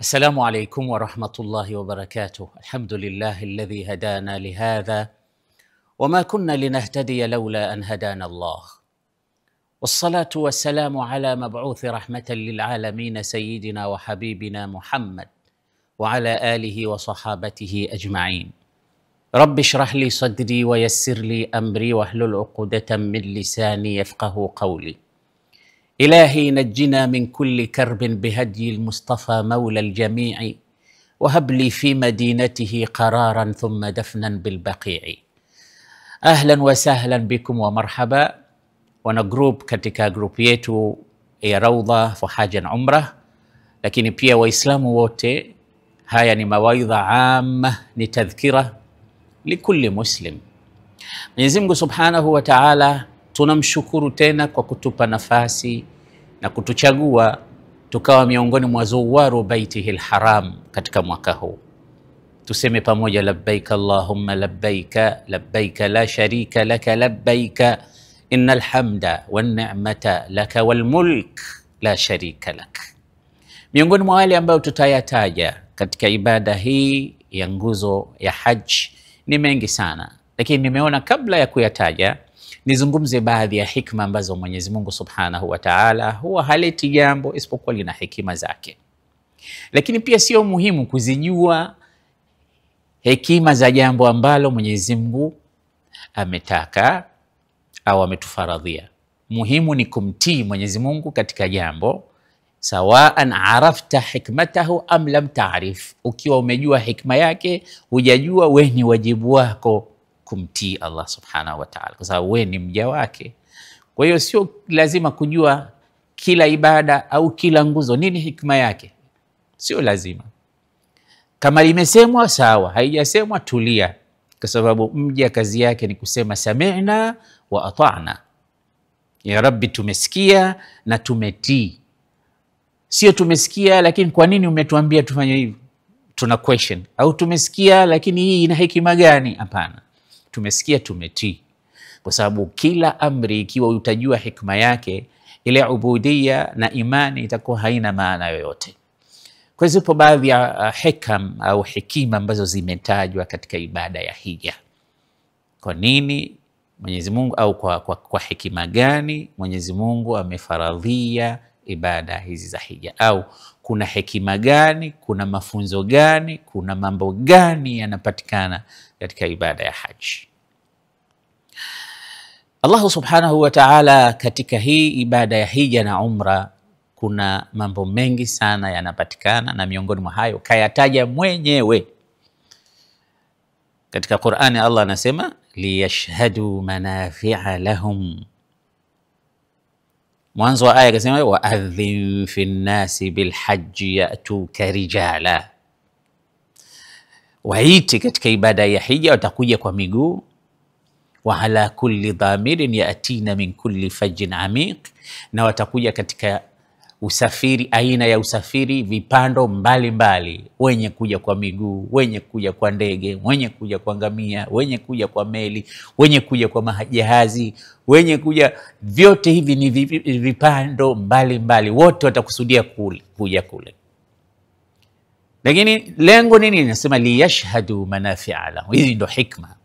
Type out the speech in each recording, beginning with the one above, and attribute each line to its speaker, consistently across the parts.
Speaker 1: السلام عليكم ورحمة الله وبركاته. الحمد لله الذي هدانا لهذا وما كنا لنهتدي لولا أن هدانا الله، والصلاة والسلام على مبعوث رحمة للعالمين سيدنا وحبيبنا محمد وعلى آله وصحابته أجمعين. رب اشرح لي صدري ويسر لي أمري واحلل عقدة من لساني يفقه قولي. إلهي نجنا من كل كرب بهدي المصطفى مولى الجميع، وهب لي في مدينته قرارا ثم دفنا بالبقيع. أهلا وسهلا بكم ومرحبا. wana group katika group yetu ya Raudha for Hajj and Umrah, lakini pia waislamu wote, haya ni mawaidha amma, ni tadhkira likulli muslim. Mwenyezi Mungu Subhanahu wa Ta'ala tunamshukuru tena kwa kutupa nafasi na kutuchagua tukawa miongoni mwa zuwaru baitihil haram katika mwaka huu. Tuseme pamoja labbaik Allahumma labbaik, labbaik la sharika laka labbaik, innal hamda wan ni'mata laka wal mulk la sharika lak. Miongoni mwa wale ambao tutayataja katika ibada hii ya nguzo ya Hajj ni mengi sana, lakini nimeona kabla ya kuyataja nizungumze baadhi ya hikma ambazo Mwenyezi Mungu Subhanahu wa Ta'ala huwa haleti jambo isipokuwa lina hekima zake. Lakini pia sio muhimu kuzijua hekima za jambo ambalo Mwenyezi Mungu ametaka au ametufaradhia. Muhimu ni kumtii Mwenyezi Mungu katika jambo, sawaan arafta hikmatahu am lam ta'rif. Ukiwa umejua hikma yake, hujajua, wewe ni wajibu wako kumtii Allah Subhanahu wa Ta'ala, kwa sababu wewe ni mja wake. Kwa hiyo sio lazima kujua kila ibada au kila nguzo nini hikma yake, sio lazima. Kama limesemwa sawa, haijasemwa tulia, kwa sababu mja kazi yake ni kusema sami'na wa ata'na. Ya Rabbi, tumesikia na tumetii. Sio tumesikia lakini kwa nini umetuambia tufanye hivi, tuna question. Au tumesikia lakini hii ina hekima gani? Hapana, tumesikia tumetii, kwa sababu kila amri ikiwa utajua hikma yake, ile ubudia na imani itakuwa haina maana yoyote. Kwa hiyo zipo baadhi ya hikam au hekima ambazo zimetajwa katika ibada ya hija. Kwa nini Mwenyezi Mungu au kwa hekima gani Mwenyezi Mungu amefaradhia ibada hizi za hija, au kuna hekima gani, kuna mafunzo gani, kuna mambo gani yanapatikana katika ibada ya haji. Allah Subhanahu wa Ta'ala katika hii ibada ya hija na umra kuna mambo mengi sana yanapatikana, na miongoni mwa hayo kayataja mwenyewe katika Qur'ani. Allah anasema liyashhadu manafi'a lahum. Mwanzo wa aya akasema wa'adhin fi nnasi bilhajji ya'tuka rijala. Waiti katika ibada ya hija watakuja kwa miguu, wa ala kulli dhamirin ya'tina min kulli fajjin amiq, na watakuja katika usafiri, aina ya usafiri, vipando mbalimbali, wenye kuja kwa miguu, wenye kuja kwa ndege, wenye kuja kwa ngamia, wenye kuja kwa meli, wenye kuja kwa majahazi, wenye kuja, vyote hivi ni vipando mbalimbali, wote watakusudia kuja kule. Lakini lengo nini? Nasema liyashhadu manafi'a lahum. Hizi ndo hikma,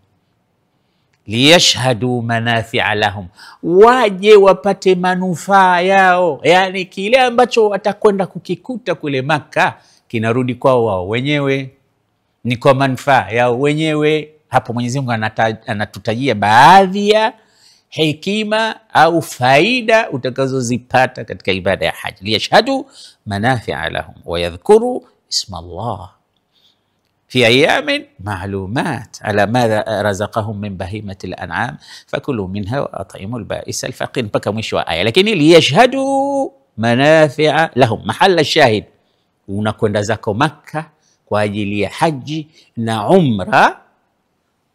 Speaker 1: liyashhadu manafi'a lahum, waje wapate manufaa yao, yani kile ambacho watakwenda kukikuta kule Maka kinarudi kwao wao wenyewe, ni kwa manufaa yao wenyewe. Hapo Mwenyezi Mungu anatutajia baadhi ya hekima au faida utakazozipata katika ibada ya haji. Liyashhadu manafi'a lahum wa yadhkuru isma Allah fi ayamin ma'lumat ala ma razaqahum min bahimatil an'am fakulu minha wa at'imu al-ba'is al-faqir, mpaka mwisho wa aya. Lakini liyashhadu manafi'a lahum, mahalla shahid, unakwenda zako Makka kwa ajili ya haji na umra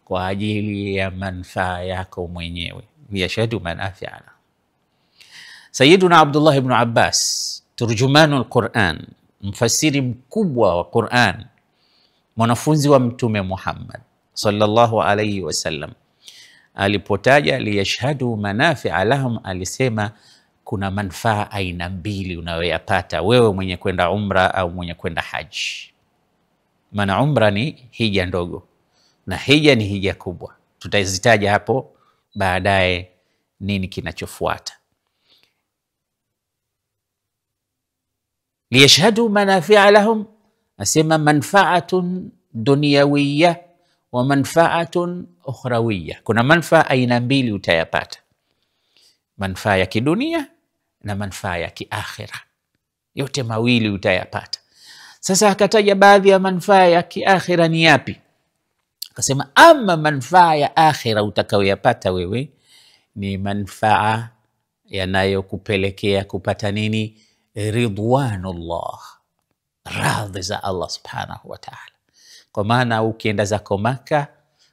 Speaker 1: kwa ajili ya manufaa yako mwenyewe. Liyashhadu manafi'a lahum. Sayyiduna Abdullah ibn Abbas, turjumanul Quran, mfasiri mkubwa wa Quran, mwanafunzi wa Mtume Muhammad sallallahu alayhi wasallam, alipotaja liyashhadu manafi'a lahum alisema kuna manufaa aina mbili unayoyapata wewe mwenye kwenda umra au mwenye kwenda haji. Maana umra ni hija ndogo na hija ni hija kubwa. Tutazitaja hapo baadaye nini kinachofuata. Liyashhadu manafi'a lahum, asema manfaatun dunyawiyya wa manfaatun ukhrawiyya. Kuna manufaa aina mbili utayapata, manufaa ya kidunia na manufaa ya kiakhira. Yote mawili utayapata. Sasa akataja baadhi ya manufaa ya kiakhira ni yapi. Akasema ama manufaa ya akhira utakayoyapata wewe ni manufaa yanayokupelekea kupata nini? Ridwanullah, radhi za Allah subhanahu wa ta'ala. Kwa maana ukienda zako Maka,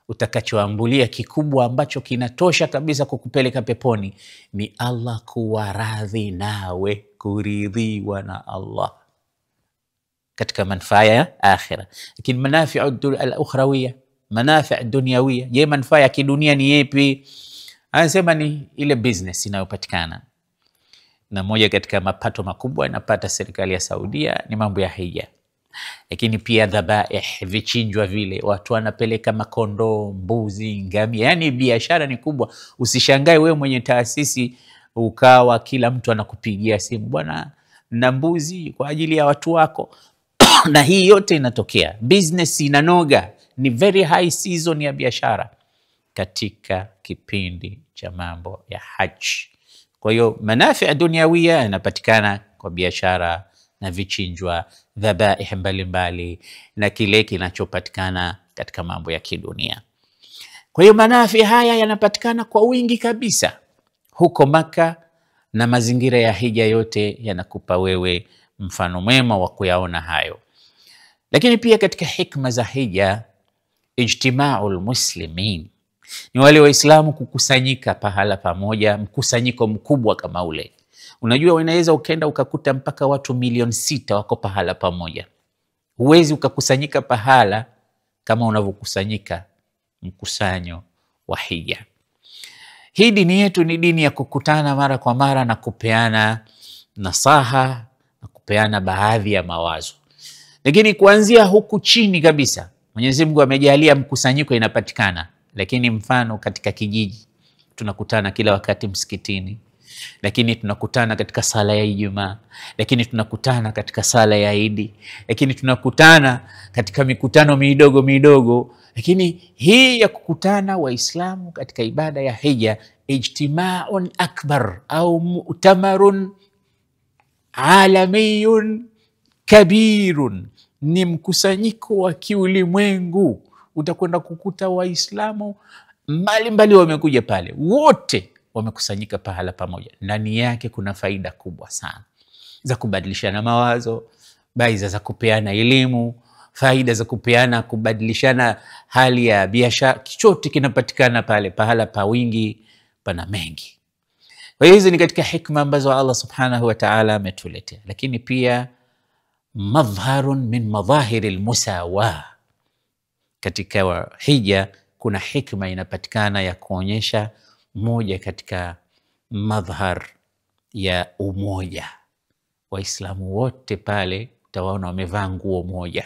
Speaker 1: utakachoambulia kikubwa ambacho kinatosha kabisa kukupeleka peponi ni Allah kuwa radhi nawe, kuridhiwa na Allah, katika manufaa ya akhira. Lakini manafi'u al-ukhrawiyya, manafi' dunyawiyya, je, manufaa ya kidunia ni yapi? Anasema ni ile business inayopatikana, na moja katika mapato makubwa inapata serikali ya Saudia ni mambo ya hija. Lakini pia dhabaih, vichinjwa vile, watu wanapeleka makondo, mbuzi, ngamia, yani biashara ni kubwa. Usishangae wewe mwenye taasisi ukawa kila mtu anakupigia simu, bwana na mbuzi kwa ajili ya watu wako. Na hii yote inatokea, business inanoga, ni very high season ya biashara katika kipindi cha mambo ya haji. Kwa hiyo manafi' dunyawiyya yanapatikana kwa biashara na vichinjwa, dhabaih mbalimbali na kile kinachopatikana katika mambo ya kidunia. Kwa hiyo manafi haya yanapatikana kwa wingi kabisa huko Maka, na mazingira ya hija yote yanakupa wewe mfano mwema wa kuyaona hayo. Lakini pia katika hikma za hija, ijtima'ul muslimin, ni wale waislamu kukusanyika pahala pamoja, mkusanyiko mkubwa kama ule. Unajua unaweza ukaenda ukakuta mpaka watu milioni 6 wako pahala pamoja. Huwezi ukakusanyika pahala kama unavyokusanyika mkusanyo wa hija. Hii dini yetu ni dini ya kukutana mara kwa mara na kupeana nasaha na kupeana baadhi ya mawazo. Lakini kuanzia huku chini kabisa, Mwenyezi Mungu amejalia mkusanyiko inapatikana. Lakini mfano katika kijiji tunakutana kila wakati msikitini, lakini tunakutana katika sala ya Ijumaa, lakini tunakutana katika sala ya Idi, lakini tunakutana katika mikutano midogo midogo. Lakini hii ya kukutana Waislamu katika ibada ya hija, ijtima'un akbar au mu'tamarun alamiyun kabirun, ni mkusanyiko wa kiulimwengu. Utakwenda kukuta Waislamu mbalimbali wamekuja pale, wote wamekusanyika pahala pamoja. Ndani yake kuna faida kubwa sana za kubadilishana mawazo, faida za kupeana elimu, faida za kupeana kubadilishana hali ya biashara. Chochote kinapatikana pale, pahala pa wingi pana mengi. Kwa hiyo hizi ni katika hikma ambazo Allah subhanahu wa ta'ala ametuletea. Lakini pia madhharun min madhahiri almusawa, katika hija kuna hikma inapatikana ya kuonyesha moja katika madhhar ya umoja. Waislamu wote pale utawaona wamevaa nguo moja,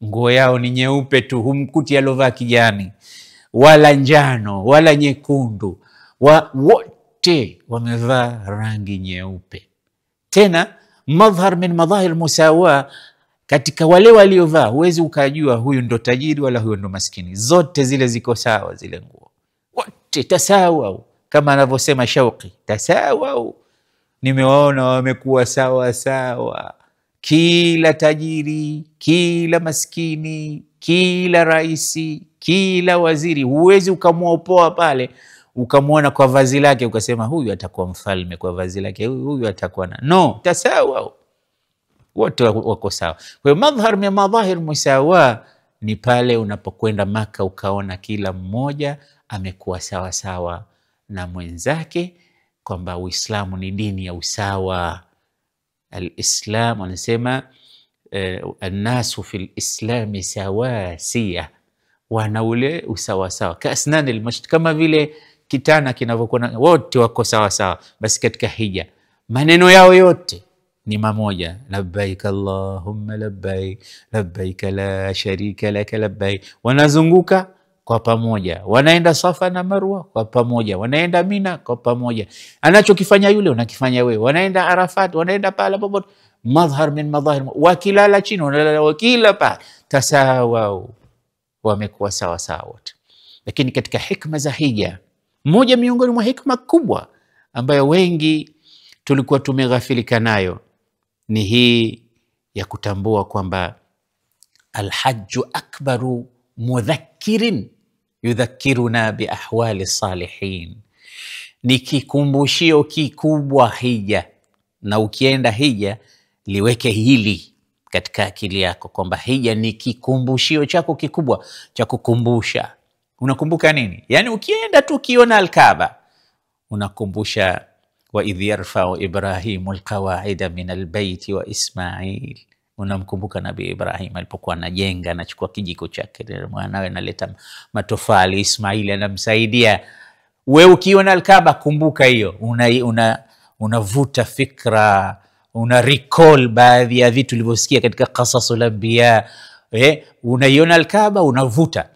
Speaker 1: nguo yao ni nyeupe tu, humkuti alovaa kijani wala njano wala nyekundu, wote wamevaa rangi nyeupe. Tena madhhar min madhahir musawa, katika wale waliovaa huwezi ukajua huyu ndo tajiri wala huyu ndo maskini, zote zile ziko sawa, zile nguo wote tasawa, kama anavyosema Shauqi, tasawa. Nimewaona wamekuwa sawa sawa, kila tajiri, kila maskini, kila raisi, kila waziri. Huwezi ukamwopoa pale ukamwona kwa vazi lake ukasema huyu atakuwa mfalme kwa vazi lake, huyu atakuwa no, tasawa, wote wako sawa. Kwa hiyo madhhar min madhahir musawa ni pale unapokwenda Maka ukaona kila mmoja amekuwa sawa sawa na mwenzake, kwamba Uislamu ni dini ya usawa. Al-Islam wanasema an-nasu fil islami sawasiya, wana ule usawa sawa, kasnan al-masht, kama vile kitana kinavyokuwa wote wako sawa sawa. Basi katika hija maneno yao yote ni mamoja, labbaik Allahumma labbaik, labbaik la sharika laka labbaik. Wanazunguka kwa pamoja, wanaenda Safa na Marwa kwa pamoja, wanaenda Mina kwa pamoja. Anachokifanya yule unakifanya wewe. Wanaenda Arafat, wanaenda pala popote, madhhar min madhahir. Wakilala chini wanalala, wakila pa tasawau, wamekuwa sawa sawa wote. Lakini katika hikma za hija, moja miongoni mwa hikma kubwa ambayo wengi tulikuwa tumeghafilika nayo ni hii ya kutambua kwamba alhajju akbaru mudhakirin yudhakiruna bi ahwali salihin. Ni kikumbushio kikubwa hija, na ukienda hija liweke hili katika akili yako kwamba hija ni kikumbushio chako kikubwa cha kukumbusha. Unakumbuka nini? Yani ukienda tu ukiona Al-Kaaba unakumbusha wa idh yarfa'u Ibrahimu alqawaida min albayti wa Ismail. Unamkumbuka Nabii Ibrahim alipokuwa anajenga, anachukua kijiko chake, mwanawe analeta matofali, Ismail anamsaidia. Wewe ukiona Al-Kaaba kumbuka hiyo, unavuta fikra, una recall baadhi ya vitu ulivyosikia katika qasasul anbiya. Unaiona Al-Kaaba unavuta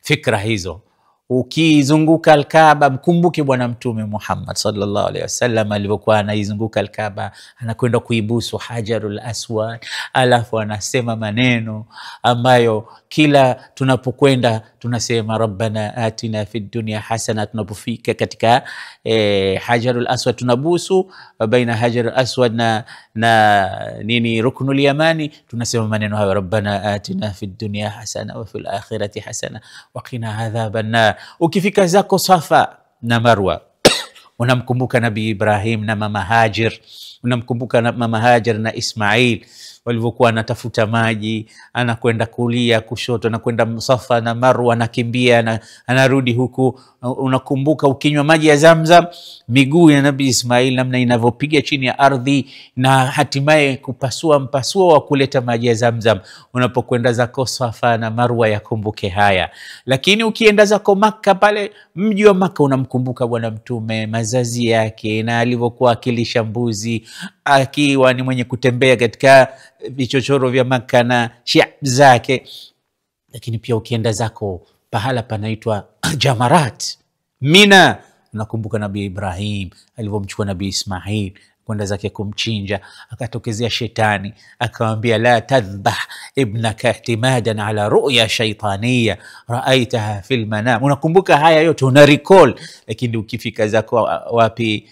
Speaker 1: fikra hizo. Ukizunguka Al-Kaaba mkumbuke bwana Mtume Muhammad sallallahu alaihi wasallam alivyokuwa anaizunguka Al-Kaaba, anakwenda kuibusu Hajarul Aswad, alafu anasema maneno ambayo kila tunapokwenda tunasema rabbana atina fid dunya hasana. Tunapofika katika Hajarul Aswad tunabusu baina Hajarul Aswad na nini ruknul yamani, tunasema maneno hayo, rabbana atina fid dunya hasana wa fil akhirati hasana wa qina adhaban nar. Ukifika zako Safa na Marwa unamkumbuka Nabii Ibrahim na mama Hajar, unamkumbuka mama Hajar na Ismail walivyokuwa anatafuta maji, anakwenda kulia kushoto, anakwenda Safa na Marwa, anakimbia anarudi huku. Unakumbuka ukinywa maji ya Zamzam, miguu ya Nabii Ismail namna inavyopiga chini ya ardhi na hatimaye kupasua mpasuo wa kuleta maji ya Zamzam. Unapokwenda zako Safa na Marwa yakumbuke haya. Lakini ukienda zako Makka, pale mji wa Makka unamkumbuka bwana Mtume, mazazi yake na alivyokuwa akilisha mbuzi, akiwa ni mwenye kutembea katika vichochoro vya Makka na shiab zake. Lakini pia ukienda zako pahala panaitwa Jamarat Mina, unakumbuka Nabii Ibrahim alivyomchukua Nabii Ismail kwenda zake kumchinja, akatokezea shetani akamwambia la tadhbah ibnaka ihtimadan ala ru'ya shaytaniya ra'aitaha fil manam. Unakumbuka haya yote, una recall. Lakini ukifika zako wapi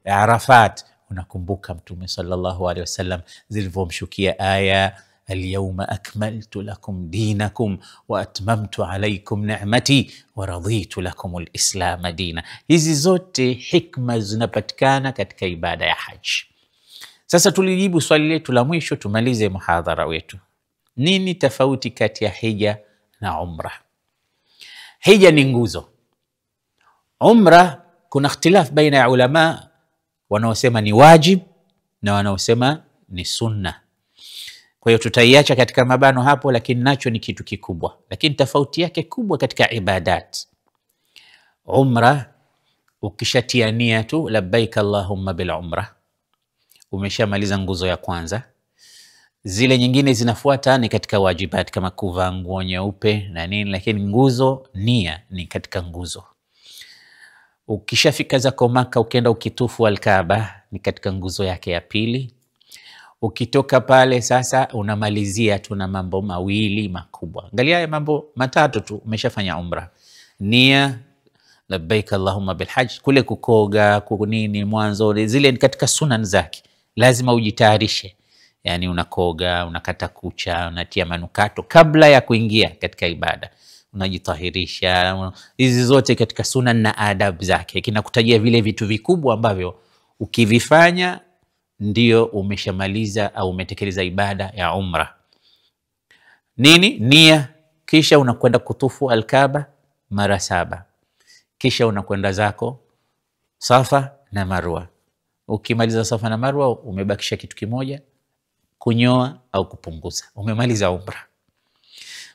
Speaker 1: Arafat, unakumbuka Mtume sallallahu alaihi wasallam zilivyomshukia aya alyawma akmaltu lakum dinakum wa atmamtu alaykum ni'mati wa raditu lakum alislam dina. Hizi zote hikma zinapatikana katika ibada ya haji. Sasa tulijibu swali letu la mwisho, tumalize muhadhara wetu. Nini tofauti kati ya hija na umra? Hija ni nguzo, umra kuna ikhtilaf baina ya ulama, wanaosema ni wajib na wanaosema ni sunna. Kwa hiyo tutaiacha katika mabano hapo, lakini nacho ni kitu kikubwa. Lakini tofauti yake kubwa katika ibadat, umra ukishatia nia tu labbaik Allahumma bil umra, umeshamaliza nguzo ya kwanza. Zile nyingine zinafuata ni katika wajibat kama kuvaa nguo nyeupe na nini, lakini nguzo, nia ni katika nguzo. Ukishafika zako Maka ukienda ukitufu Al-Kaaba ni katika nguzo yake ya pili. Ukitoka pale sasa unamalizia tu na mambo mawili makubwa. Angalia haya mambo matatu tu umeshafanya umra. Nia, labbaik Allahumma bil hajj, kule kukoga kunini mwanzo, zile katika sunan zake lazima ujitayarishe. Yani unakoga, unakata kucha, unatia manukato kabla ya kuingia katika ibada, unajitahirisha. Hizi zote katika sunan na adab zake, kinakutajia vile vitu vikubwa ambavyo ukivifanya ndio umeshamaliza au umetekeleza ibada ya umra. Nini? Nia. Kisha unakwenda kutufu Al-Kaaba mara 7. Kisha unakwenda zako Safa na Marwa. Ukimaliza Safa na Marwa umebakisha kitu kimoja, kunyoa au kupunguza. Umemaliza umra.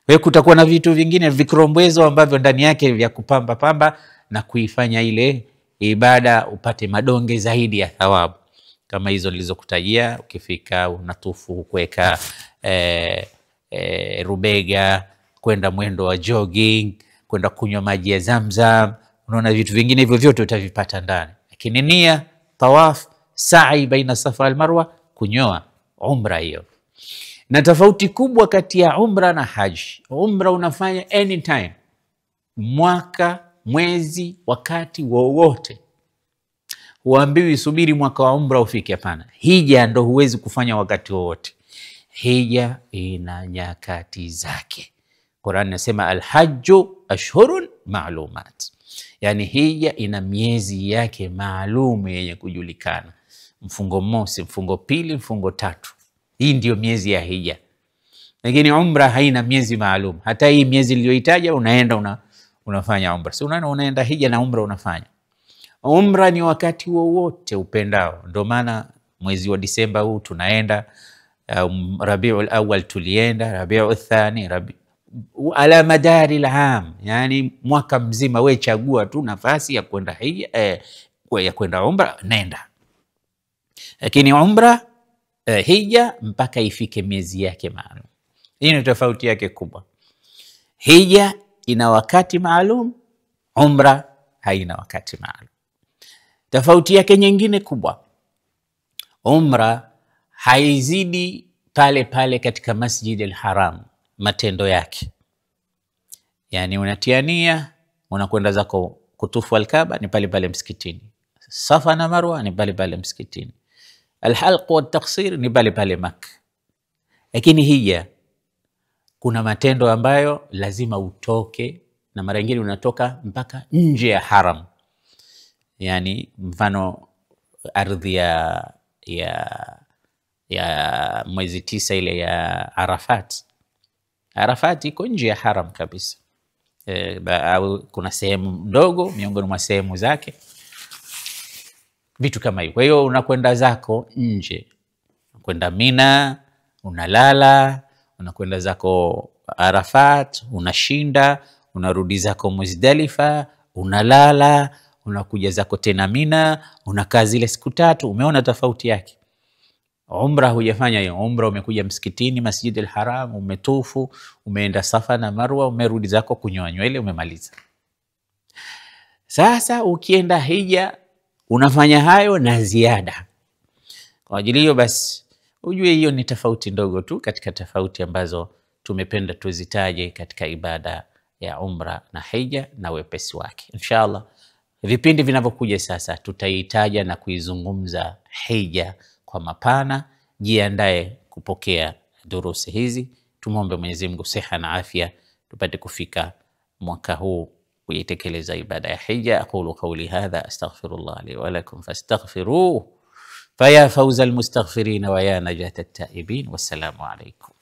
Speaker 1: Wewe kutakuwa na vitu vingine vikrombwezo ambavyo ndani yake vya kupamba pamba na kuifanya ile ibada upate madonge zaidi ya thawabu. kama hizo nilizokutajia. Ukifika unatufu kuweka rubega, kwenda mwendo wa jogging, kwenda kunywa maji ya Zamzam, unaona vitu vingine hivyo vyote utavipata ndani. Lakini nia, tawaf, sa'i baina Safa wal Marwa, kunyoa, umra hiyo. Na tofauti kubwa kati ya umra na haji, umra unafanya anytime, mwaka, mwezi, wakati wowote. Huambiwi subiri mwaka wa umra ufike, hapana. Hija ndo huwezi kufanya wakati wowote. Hija ina nyakati zake. Qur'an inasema al-hajju ashhurun ma'lumat. Yani hija ina miezi yake maalum yenye kujulikana. Mfungo mosi, mfungo pili, mfungo tatu. Hii ndio miezi ya hija. Lakini umra haina miezi maalum. Hata hii miezi niliyoitaja unaenda unafanya umra. Si unaenda hija na umra unafanya. Umra ni wakati wowote upendao. Ndio maana mwezi wa Disemba huu tunaenda, Rabiul Awwal tulienda, Rabiul Thani, ala madari al-am, yani mwaka mzima wewe chagua tu nafasi ya kwenda hija, ya kwenda umra, nenda. Lakini umra, hija mpaka ifike miezi yake maalum. Hii ni tofauti yake kubwa. Hija ina wakati maalum, umra haina wakati maalum. Tofauti yake nyingine kubwa, umra haizidi pale pale katika Masjid al-Haram matendo yake. Yani unatiania, unakwenda zako kutufu al-Kaaba, ni pale pale msikitini. Safa na Marwa ni pale pale msikitini. Al-Halq wa at-Taqsir ni pale pale Makkah. Lakini hija kuna matendo ambayo lazima utoke, na mara nyingine unatoka mpaka nje ya haram. Yani mfano ardhi ya mwezi 9 ile ya Arafat. Arafat iko nje ya haram kabisa. Au kuna sehemu ndogo miongoni mwa sehemu zake, vitu kama hivyo. Kwa hiyo unakwenda zako nje, unakwenda Mina, unalala, unakwenda zako Arafat, unashinda, unarudi zako Muzdalifa, unalala, unakuja zako tena Mina, unakaa zile siku 3. Umeona tofauti yake? Umra hujafanya hiyo. Umra umekuja msikitini Masjid al-Haram, umetufu, umeenda Safa na Marwa, umerudi zako kunyoa nywele, umemaliza. Sasa ukienda hija unafanya hayo na ziada. Kwa ajili hiyo basi ujue hiyo ni tofauti ndogo tu katika tofauti ambazo tumependa tuzitaje katika ibada ya umra na hija na wepesi wake. Inshallah vipindi vinavyokuja sasa tutaitaja na kuizungumza hija kwa mapana. Jiandae kupokea durusi hizi. Tumombe Mwenyezi Mungu siha na afya tupate kufika mwaka huu kuitekeleza ibada ya hija. Aqulu qawli hadha astaghfirullah li wa lakum fastaghfiruhu faya fawza almustaghfirin wa ya najata at-taibin. Wassalamu alaykum.